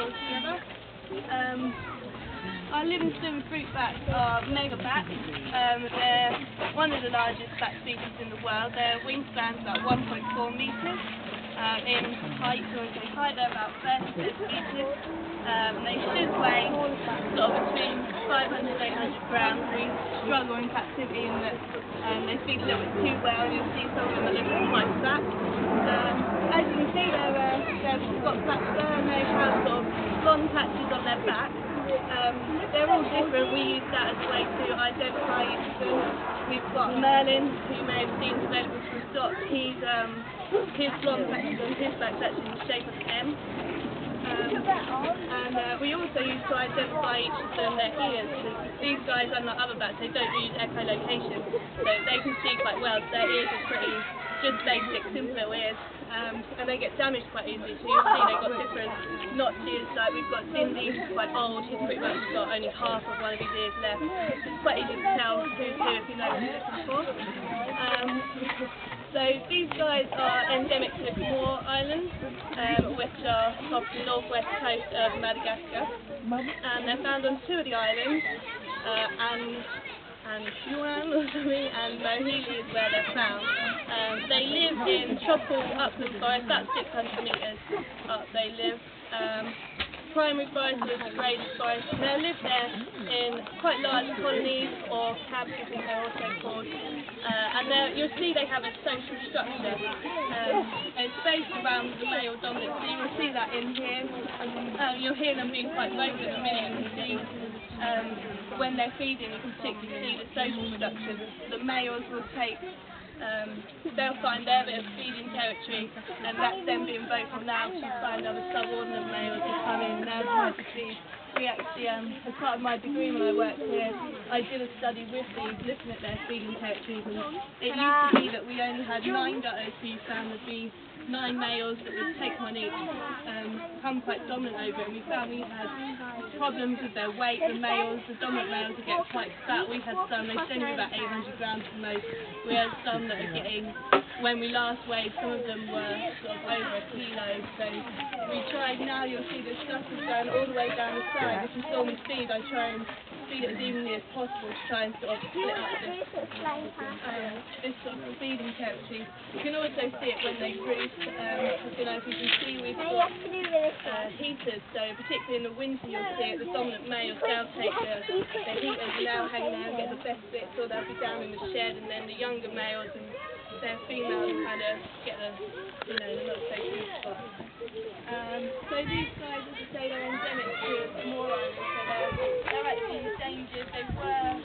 all together. Our Livingston fruit bats are mega bats. They're one of the largest bat species in the world. Their wingspan's about 1.4 metres. In height, they're about 36 metres. They should weigh sort of between 500 and 800 grams. We struggle in captivity in that they feed a little bit too well. You'll see some of them are looking quite fat. As you can see, they've got black fur and they have sort of blonde patches on their back. They're all different. We use that as a way to identify each of them. We've got Merlin, who you may have seen available from stock. His blonde patches on his back is actually in the shape of an M. We also use to identify each of them their ears. These guys, unlike other bats, they don't use echolocation, so they can see quite well. So their ears are pretty just basic, simple little ears, and they get damaged quite easily. So you'll see they've got different notches. Like we've got Cindy, who's quite old. He's pretty much got only half of one of his ears left. It's quite easy to tell who's who if you know what you're looking for. So these guys are endemic to the Comore Islands, which are off the northwest coast of Madagascar, and they're found on two of the islands, and Juan or something, and Mohili is where they're found. They live in tropical upland forest, about 600 metres up they live. Primary forest is degraded forest, and they live there in quite large colonies, or camps I think they're also called. And you'll see they have a social structure. It's based around the male dominance, so you will see that in here. You'll hear them being quite vocal in a minute, and you see when they're feeding, you can particularly see the social structure. The males will take, they'll find their bit of feeding territory, and that's them being vocal now to find other subordinate males who come in now trying to feed. We actually, as part of my degree when I worked here, I did a study with these, looking at their feeding territories, and it used to be that we only had 9 gutters who you found would be 9 males that would take one each, become quite dominant over it, and we found we had problems with their weight. The males, the dominant males would get quite fat. We had some, they send me about 800 grams for most. We had some that are getting, when we last weighed, some of them were sort of over a kilo, so we tried, now you'll see the stuff is going all the way down the side. If you saw me feed, I try and feed it as evenly as possible to try and sort of split up this sort of feeding territory. You can also see it when they roost. I don't know if you can see we've got heaters, so particularly in the winter you'll see it, the dominant males, they'll take the heaters and they'll hang there and get the best bits, or they'll be down in the shed, and then the younger males and their females kind of get the, the not so good spot. So these guys, as I say, they're endemic to Comore Islands, so they're actually endangered. They were